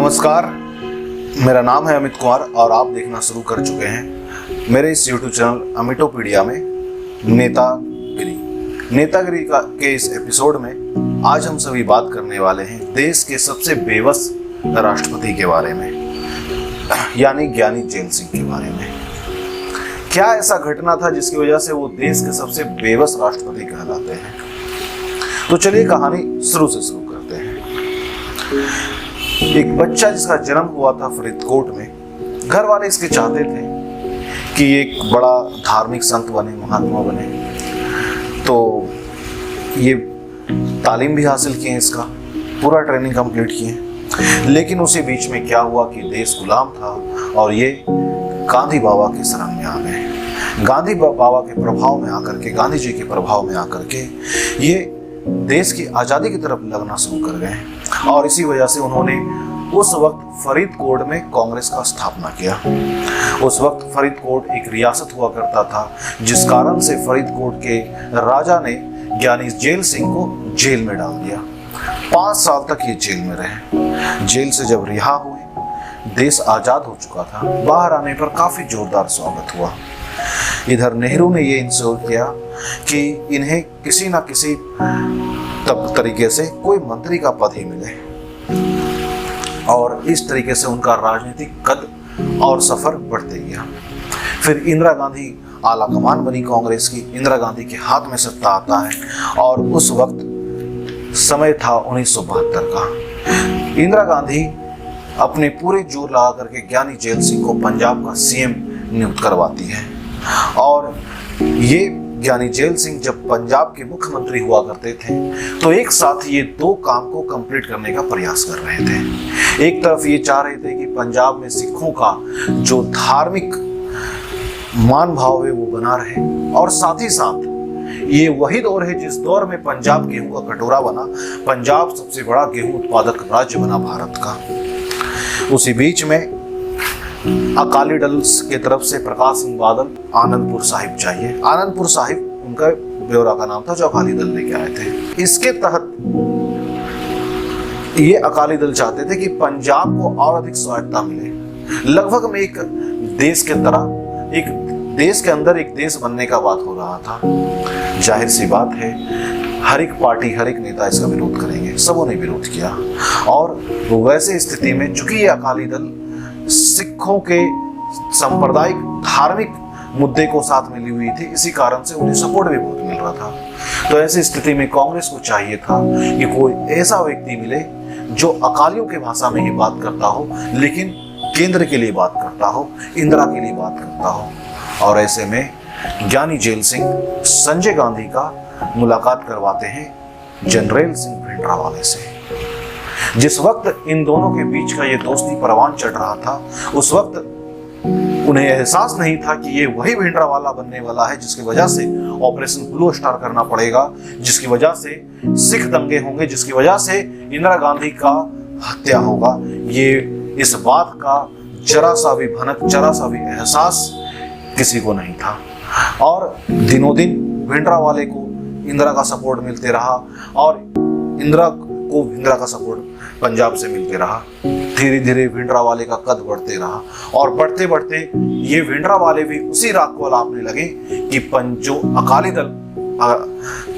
नमस्कार, मेरा नाम है अमित कुमार और आप देखना शुरू कर चुके हैं मेरे इस YouTube चैनल अमिटोपीडिया में नेतागिरी के इस एपिसोड में आज हम सभी बात करने वाले हैं देश के सबसे बेबस राष्ट्रपति के बारे में, यानी ज्ञानी जैल सिंह के बारे में। क्या ऐसा घटना था जिसकी वजह से वो देश के सबसे बेबस राष्ट्रपति कहलाते हैं? तो चलिए कहानी शुरू से शुरू करते हैं। एक बच्चा जिसका जन्म हुआ था फरीदकोट में, घर वाले इसके चाहते थे कि एक बड़ा धार्मिक संत बने, महात्मा बने। तो ये तालीम भी हासिल किए, इसका पूरा ट्रेनिंग कंप्लीट किए। लेकिन उसी बीच में क्या हुआ कि देश गुलाम था और ये गांधी बाबा के शरण में आ गए। गांधी बाबा के प्रभाव में आकर के, गांधी जी के प्रभाव में आकर के ये देश की आज़ादी की तरफ लगना शुरू कर गए और इसी वजह से उन्होंने उस वक्त फरीदकोट में कांग्रेस का स्थापना किया। उस वक्त फरीदकोट एक रियासत हुआ करता था, जिस कारण से फरीदकोट के राजा ने ज्ञानी जैल सिंह को जेल में डाल दिया। 5 साल तक ये जेल में रहे। जेल से जब रिहा हुए, देश आज़ाद हो चुका था। बाहर आने पर काफ़ी जोरदार स्वागत हुआ। इधर नेहरू ने ये इंश्योर किया कि इन्हें किसी ना किसी तरीके से कोई मंत्री का पद ही मिले और इस तरीके से उनका राजनीतिक कद और सफर बढ़ते गया। फिर इंदिरा गांधी आला कमान बनी कांग्रेस की। इंदिरा गांधी के हाथ में सत्ता आता है और उस वक्त समय था 1972 का। इंदिरा गांधी अपने पूरे जोर लगा करके ज्ञानी जैल सिंह को पंजाब का सीएम नियुक्त करवाती है और ये ज्ञानी जैल सिंह जब पंजाब के मुख्यमंत्री हुआ करते थे तो एक साथ ये 2 काम को कंप्लीट करने का प्रयास कर रहे थे। एक तरफ ये चाह रहे थे कि पंजाब में सिखों का जो धार्मिक मान भाव है वो बना रहे और साथ ही साथ ये वही दौर है जिस दौर में पंजाब गेहूं का कटोरा बना। पंजाब सबसे बड़ा गेहूं उत्पादक राज्य बना भारत का। उसी बीच में अकाली दल के तरफ से प्रकाश सिंह बादल आनंदपुर साहिब चाहिए। आनंदपुर साहिब उनका ब्यौरा का नाम था जो अकाली दल लेके आए थे। इसके तहत ये अकाली दल चाहते थे कि पंजाब को और अधिक स्वायत्ता मिले। लगभग में एक देश के तरह, एक देश के अंदर एक देश बनने का बात हो रहा था। जाहिर सी बात है, हर एक पार्टी, हर एक नेता इसका विरोध करेंगे। सबों ने विरोध किया और वैसे स्थिति में चूंकि ये अकाली दल सिखों के सांप्रदायिक धार्मिक मुद्दे को साथ में ली हुई थी, इसी कारण से उन्हें सपोर्ट भी बहुत मिल रहा था। तो ऐसी स्थिति में कांग्रेस को चाहिए था कि कोई ऐसा व्यक्ति मिले जो अकालियों के भाषा में ही बात करता हो, लेकिन केंद्र के लिए बात करता हो, इंदिरा के लिए बात करता हो। और ऐसे में ज्ञानी जैल सिंह संजय गांधी का मुलाकात करवाते हैं जनरल सिंह भिंडरावाले से। जिस वक्त इन दोनों के बीच का ये दोस्ती परवान चढ़ रहा था, उस वक्त उन्हें एहसास नहीं था कि ये वही भिंडरावाला बनने वाला है जिसकी वजह से ऑपरेशन ब्लू स्टार करना पड़ेगा, जिसकी वजह से सिख दंगे होंगे, जिसकी वजह से इंदिरा गांधी का हत्या होगा। ये इस बात का जरा सा भी भनक, जरा सा भी एहसास किसी को नहीं था। और दिनों दिन भिंडरावाले को इंदिरा का सपोर्ट मिलते रहा और इंदिरा का सपोर्ट पंजाब से मिलते रहा। धीरे धीरे भिंडरावाले का कद बढ़ते रहा और बढ़ते बढ़ते ये भिंडरावाले भी उसी राग को अलापने लगे कि जो अकाली दल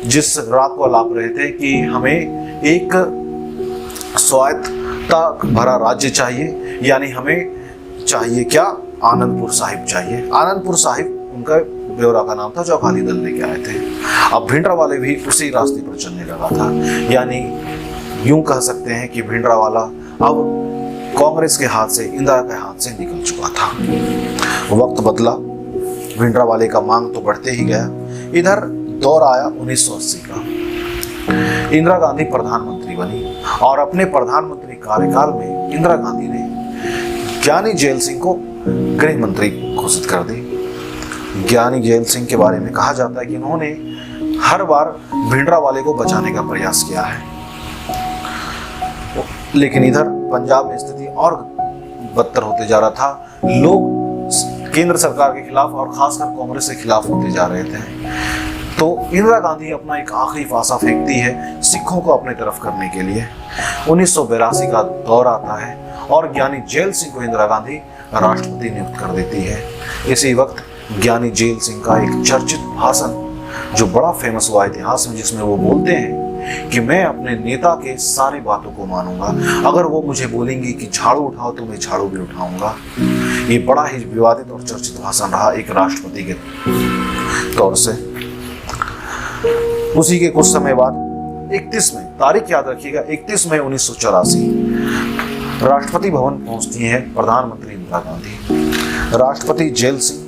जिस राग को अलाप रहे थे कि हमें एक स्वायत्तता भरा राज्य चाहिए, यानी हमें चाहिए क्या, आनंदपुर साहिब चाहिए। आनंदपुर साहिब उनका ब्यौरा का नाम था जो अकाली दल लेके आए थे। अब भिंडरावाले भी उसी रास्ते पर चलने लगा था, यानी यूं कह सकते हैं कि भिंडरावाला अब कांग्रेस के हाथ से, इंदिरा के हाथ से निकल चुका था। वक्त बदला, भिंडरावाले का मांग तो बढ़ते ही गया। इधर दौर आया 1980 का। इंदिरा गांधी प्रधानमंत्री बनी और अपने प्रधानमंत्री कार्यकाल में इंदिरा गांधी ने ज्ञानी जैल सिंह को गृह मंत्री घोषित कर दी। ज्ञानी जैल सिंह के बारे में कहा जाता है कि उन्होंने हर बार भिंडरावाले को बचाने का प्रयास किया है, लेकिन इधर पंजाब में स्थिति और बदतर होते जा रहा था। लोग केंद्र सरकार के खिलाफ और खासकर कांग्रेस के खिलाफ होते जा रहे थे। तो इंदिरा गांधी अपना एक आखिरी फांसा फेंकती है सिखों को अपने तरफ करने के लिए। 1982 का दौर आता है और ज्ञानी जेल सिंह को इंदिरा गांधी राष्ट्रपति नियुक्त कर देती है। इसी वक्त ज्ञानी जेल सिंह का एक चर्चित भाषण जो बड़ा फेमस हुआ इतिहास में, जिसमें वो बोलते हैं कि मैं अपने नेता के सारी बातों को मानूंगा, अगर वो मुझे बोलेंगे कि झाड़ू उठाओ तो मैं झाड़ू भी उठाऊंगा। ये बड़ा ही विवादित और चर्चित भाषण रहा एक राष्ट्रपति के तौर से। उसी के कुछ समय बाद 31 मई, तारीख याद रखिएगा, 31 मई 1984 राष्ट्रपति भवन पहुंचती है प्रधानमंत्री इंदिरा गांधी। राष्ट्रपति जेल सिंह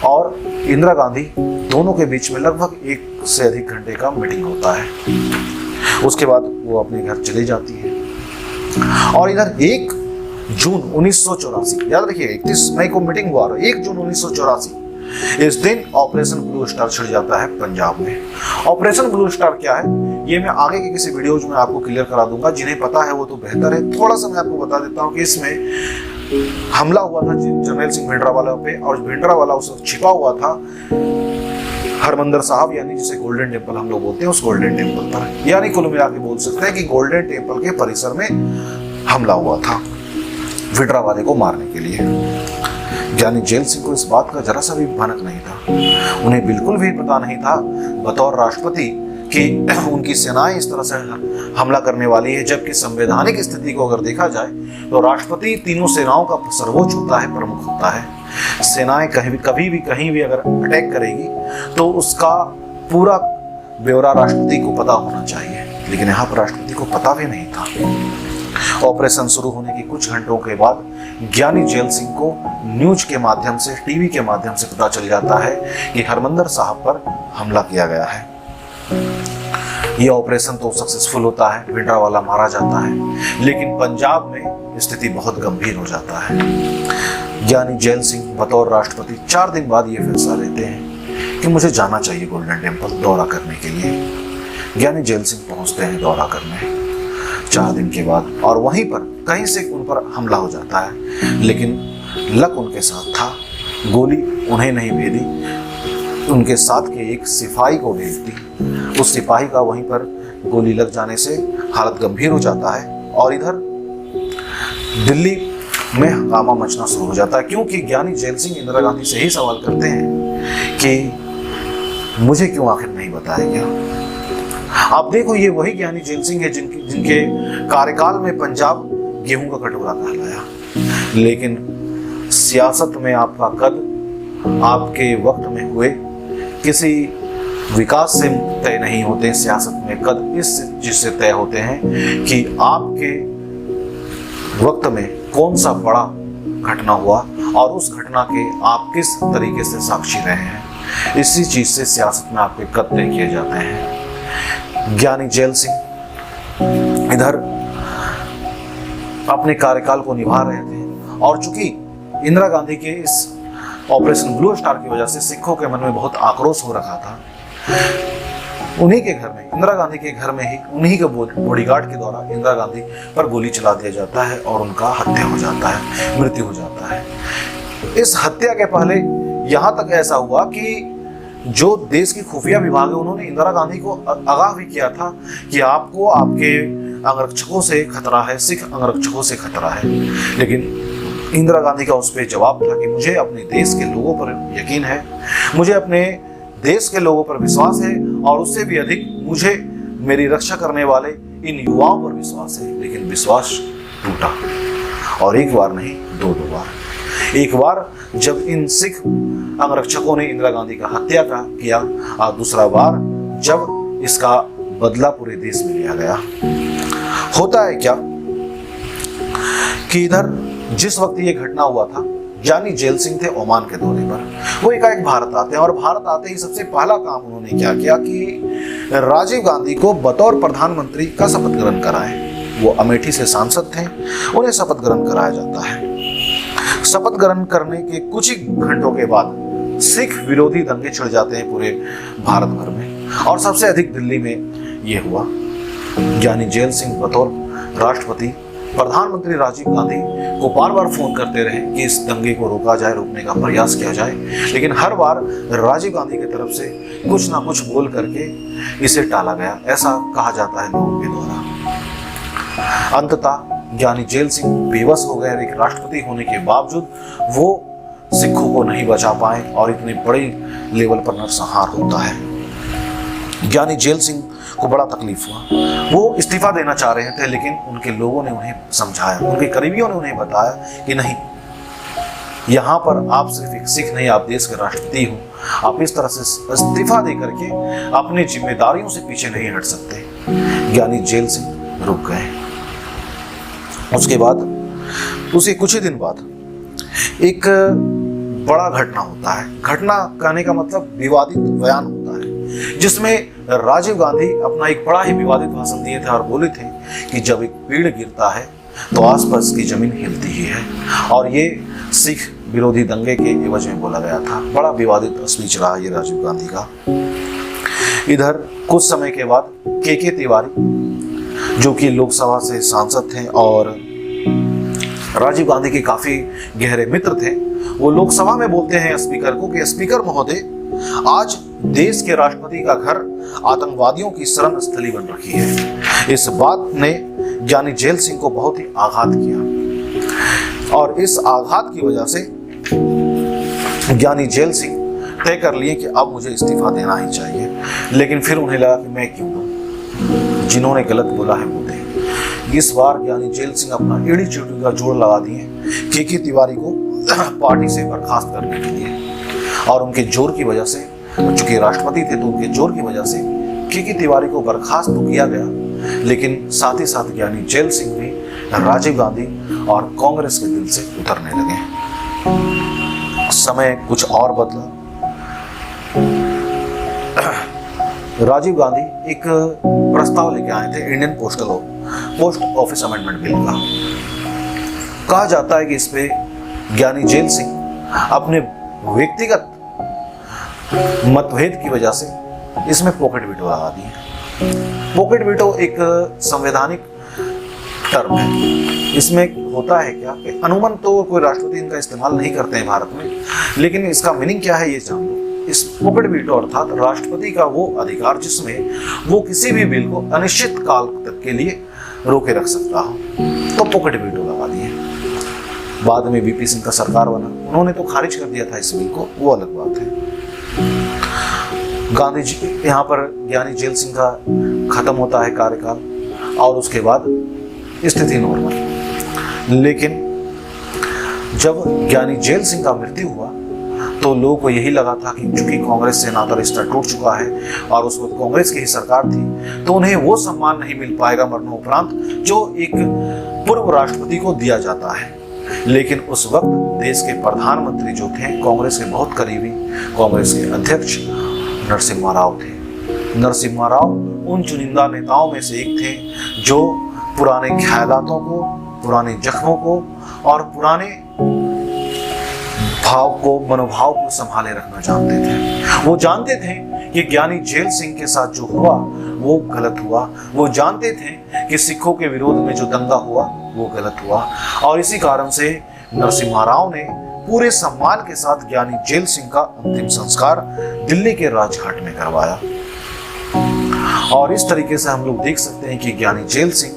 और इंदिरा गांधी दोनों के बीच में लगभग 1 से अधिक घंटे का मीटिंग होता है। उसके बाद वो अपने घर चली जाती है। और इधर 1 जून 1984, याद रखिए 31 मई को मीटिंग हुआ, 1 जून 1984 इस दिन ऑपरेशन ब्लू स्टार छिड़ जाता है पंजाब में। ऑपरेशन ब्लू स्टार क्या है, ये मैं आगे के किसी वीडियोज में आपको क्लियर करा दूंगा। जिन्हें पता है वो तो बेहतर है, थोड़ा सा मैं आपको बता देता हूँ कि इसमें हमला हुआ था जनरल सिंह भिंडरावाला पे, और भिंडरावाला उस वक्त छिपा हुआ था हरमंदिर साहब, यानी जिसे गोल्डन टेम्पल हम लोग बोलते हैं, उस गोल्डन टेम्पल पर। यानी कुल मिला के बोल सकते हैं कि गोल्डन टेम्पल के परिसर में हमला हुआ था भिंडरावाले को मारने के लिए। ज्ञानी जेल सिंह को इस बात का जरा सा भी भनक नहीं था। उन्हें बिल्कुल भी पता नहीं था बतौर राष्ट्रपति कि उनकी सेनाएं इस तरह से हमला करने वाली है, जबकि संवैधानिक स्थिति को अगर देखा जाए तो राष्ट्रपति तीनों सेनाओं का सर्वोच्च होता है, प्रमुख होता है। सेनाएं कभी भी कहीं भी अगर अटैक करेगी तो उसका पूरा ब्यौरा राष्ट्रपति को पता होना चाहिए, लेकिन यहाँ पर राष्ट्रपति को पता भी नहीं था। ऑपरेशन शुरू होने के कुछ घंटों के बाद ज्ञानी जेल सिंह को न्यूज के माध्यम से, टीवी के माध्यम से पता चल जाता है कि हरमंदिर साहब पर हमला किया गया है। यह ऑपरेशन तो सक्सेसफुल होता है, भिंडरावाला मारा जाता है, लेकिन पंजाब में स्थिति बहुत गंभीर हो जाता है। ज्ञानी जेल सिंह बतौर राष्ट्रपति 4 दिन बाद ये फैसला लेते हैं कि मुझे जाना चाहिए गोल्डन टेम्पल दौरा करने के लिए। ज्ञानी जेल सिंह पहुंचते हैं दौरा करने 4 दिन के बाद, और वहीं पर कहीं से उन पर हमला हो जाता है, लेकिन लक उनके साथ था। गोली उन्हें नहीं भेदी, उनके साथ के एक सिपाही को भेज दी। उस सिपाही का वहीं पर गोली लग जाने से हालत गंभीर हो जाता है, और इधर दिल्ली में हंगामा मचना शुरू हो जाता है, क्योंकि ज्ञानी जेल सिंह इंदिरा गांधी से ही सवाल करते हैं कि मुझे क्यों आखिर नहीं बताया गया। आप देखो, ये वही ज्ञानी जेल सिंह है जिनके कार्यकाल में पंजाब गेहूं का कटोरा कहलाया, लेकिन सियासत में आपका कद आपके वक्त में हुए किसी विकास से तय नहीं होते। सियासत में कद इस चीज से तय होते हैं कि आपके वक्त में कौन सा बड़ा घटना हुआ और उस घटना के आप किस तरीके से साक्षी रहे हैं। इसी चीज से सियासत में आपके कद तय किए जाते हैं। ज्ञानी जेल सिंह इधर अपने कार्यकाल को निभा रहे थे, और चूंकि इंदिरा गांधी के इस ऑपरेशन ब्लू स्टार की वजह से सिखों के मन में बहुत आक्रोश हो रखा था, उन्हीं के घर में, इंदिरा गांधी के घर में ही उन्हीं के बॉडीगार्ड के द्वारा इंदिरा गांधी पर गोली चला दिया जाता है और उनका हत्या हो जाता है, मृत्यु हो जाता है। इस हत्या के पहले यहाँ तक ऐसा हुआ कि जो देश की खुफिया विभाग है उन्होंने इंदिरा गांधी को आगाह भी किया था कि आपको आपके अंगरक्षकों से खतरा है, सिख अंगरक्षकों से खतरा है, लेकिन इंदिरा गांधी का उस पर जवाब था कि मुझे अपने देश के लोगों पर यकीन है, मुझे अपने देश के लोगों पर विश्वास है, और उससे भी अधिक मुझे मेरी रक्षा करने वाले इन युवाओं पर विश्वास है। लेकिन विश्वास टूटा, और एक बार नहीं, 2 बार। एक बार जब इन सिख अंगरक्षकों ने इंदिरा गांधी का हत्या किया, और दूसरा बार जब इसका बदला पूरे देश में लिया गया। होता है क्या कि इधर जिस वक्त ये घटना हुआ था, ज्ञानी जेल सिंह थे ओमान के दौरे पर, वो एकाएक भारत आते हैं, और भारत आते ही सबसे पहला काम उन्होंने क्या किया कि राजीव गांधी को बतौर प्रधानमंत्री का शपथ ग्रहण कराएं। वो अमेठी से सांसद थे, उन्हें शपथ ग्रहण कराया जाता है। शपथ ग्रहण करने के कुछ ही घंटों के बाद सिख विरोधी दंगे छिड़ जाते हैं पूरे भारत भर में, और सबसे अधिक दिल्ली में ये हुआ। ज्ञानी जेल सिंह बतौर राष्ट्रपति प्रधानमंत्री राजीव गांधी को बार बार फोन करते रहे कि इस दंगे को रोका जाए, रोकने का प्रयास किया जाए, लेकिन हर बार राजीव गांधी की तरफ से कुछ ना कुछ बोल करके इसे टाला गया, ऐसा कहा जाता है लोगों के द्वारा। अंततः ज्ञानी झैल सिंह बेबस हो गए और एक राष्ट्रपति होने के बावजूद वो सिखों को नहीं बचा पाए और इतने बड़े लेवल पर नरसंहार होता है। ज्ञानी झैल सिंह को बड़ा तकलीफ हुआ। वो इस्तीफा देना चाह रहे थे, लेकिन उनके लोगों ने उन्हें समझाया, उनके करीबियों ने उन्हें बताया कि नहीं, यहाँ पर आप सिर्फ एक सिख नहीं, आप देश के राष्ट्रपति हो, आप इस तरह से इस्तीफा दे करके अपनी जिम्मेदारियों से पीछे नहीं हट सकते। ज्ञानी झैल सिंह रुक गए। उसके बाद उसी कुछ ही दिन बाद एक बड़ा घटना होता है। घटना कहने का मतलब विवादित बयान होता है, जिसमें राजीव गांधी अपना एक बड़ा ही विवादित भाषण दिए थे और बोले थे कि जब एक पेड़ गिरता है तो आसपास की जमीन हिलती ही है, और ये सिख विरोधी दंगे के एवज में बोला गया था। बड़ा विवादित स्पीच रहा ये राजीव गांधी का। इधर कुछ समय के बाद के तिवारी, जो कि लोकसभा से सांसद थे और राजीव गांधी के काफी गहरे मित्र थे, वो लोकसभा में बोलते हैं स्पीकर को कि स्पीकर महोदय, आज देश के राष्ट्रपति का घर आतंकवादियों की शरण स्थली बन रखी है। इस बात ने ज्ञानी झैल सिंह को बहुत ही आघात किया और इस आघात की वजह से ज्ञानी झैल सिंह तय कर लिए कि अब मुझे इस्तीफा देना ही चाहिए। लेकिन फिर उन्हें लगा कि मैं क्यों दूं, जिन्होंने गलत बोला है वो दे। इस बार ज्ञानी झैल सिंह अपना एड़ी चोटी का जोड़ लगा दिए के तिवारी को पार्टी से बर्खास्त करने के लिए, और उनके जोर की वजह से, चूंकि राष्ट्रपति थे तो उनके जोर की वजह से के तिवारी को बर्खास्त तो किया गया, लेकिन साथ ही साथ ज्ञानी झैल सिंह भी राजीव गांधी और कांग्रेस के दिल से उतरने लगे। समय कुछ और बदला। राजीव गांधी एक प्रस्ताव लेके आए थे Indian post office amendment bill का। कहा जाता है कि इस पे ज्ञानी झैल सिंह अपने व्यक्तिगत मतभेद की वजह से इसमें पॉकेट वीटो लगा दिए। पॉकेट वीटो एक संवैधानिक टर्म है। इसमें होता है क्या कि अमूमन तो कोई राष्ट्रपति इनका इस्तेमाल नहीं करते हैं भारत में, लेकिन इसका मीनिंग क्या है ये जान लो। इस पॉकेट वीटो अर्थात राष्ट्रपति का वो अधिकार जिसमें वो किसी भी बिल को अनिश्चित काल तक के लिए रोके रख सकता हो, तो पॉकेट वीटो लगा दिए। बाद में वीपी सिंह का सरकार बना, उन्होंने तो खारिज कर दिया था इस बिल को, वो अलग बात है। गांधी जी यहाँ पर ज्ञानी झैल सिंह का खत्म होता है कार्यकाल और उसके बाद स्थिति नॉर्मल। लेकिन जब ज्ञानी झैल सिंह का मृत्यु हुआ तो लोगों को यही लगा था कि चूंकि कांग्रेस से नाता रिश्ता टूट चुका है और उस वक्त कांग्रेस की ही सरकार थी, तो उन्हें वो सम्मान नहीं मिल पाएगा मरणोपरांत जो एक पूर्व राष्ट्रपति को दिया जाता है। लेकिन उस वक्त देश के प्रधानमंत्री जो थे कांग्रेस के बहुत करीबी, कांग्रेस के अध्यक्ष नरसिम्हा राव थे। नरसिम्हा राव उन चुनिंदा नेताओं में से एक थे जो पुराने ख्यालातों को, पुराने जख्मों को और पुराने मनोभाव को संभाले रखना जानते थे। वो जानते थे कि ज्ञानी झैल सिंह के साथ जो हुआ वो गलत हुआ। वो जानते थे कि सिखों के विरोध में जो दंगा हुआ वो गलत हुआ, और इसी कारण से नरसिम्हा राव ने पूरे सम्मान के साथ ज्ञानी झैल सिंह का अंतिम संस्कार दिल्ली के राजघाट में करवाया। और इस तरीके से हम लोग देख सकते हैं कि ज्ञानी झैल सिंह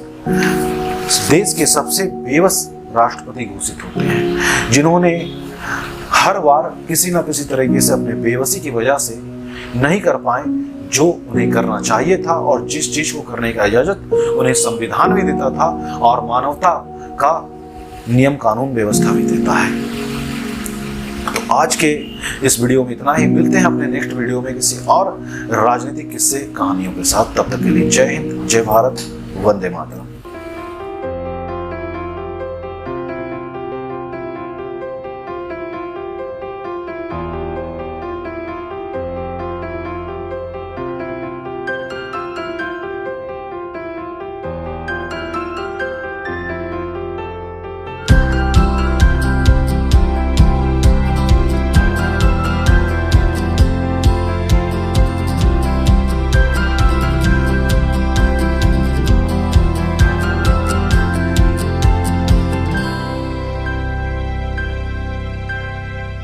देश के सबसे बेबस राष्ट्रपति घोषित होते हैं, जिन्होंने हर बार किसी न किसी तरीके से अपने बेबसी की वजह से नहीं कर पाए जो उन्हें करना चाहिए था, और जिस चीज को करने का इजाजत उन्हें संविधान भी देता था और मानवता का नियम कानून व्यवस्था भी देता है। तो आज के इस वीडियो में इतना ही। मिलते हैं अपने नेक्स्ट वीडियो में किसी और राजनीतिक किस्से कहानियों के साथ। तब तक के लिए जय हिंद, जय भारत, वंदे मातरम।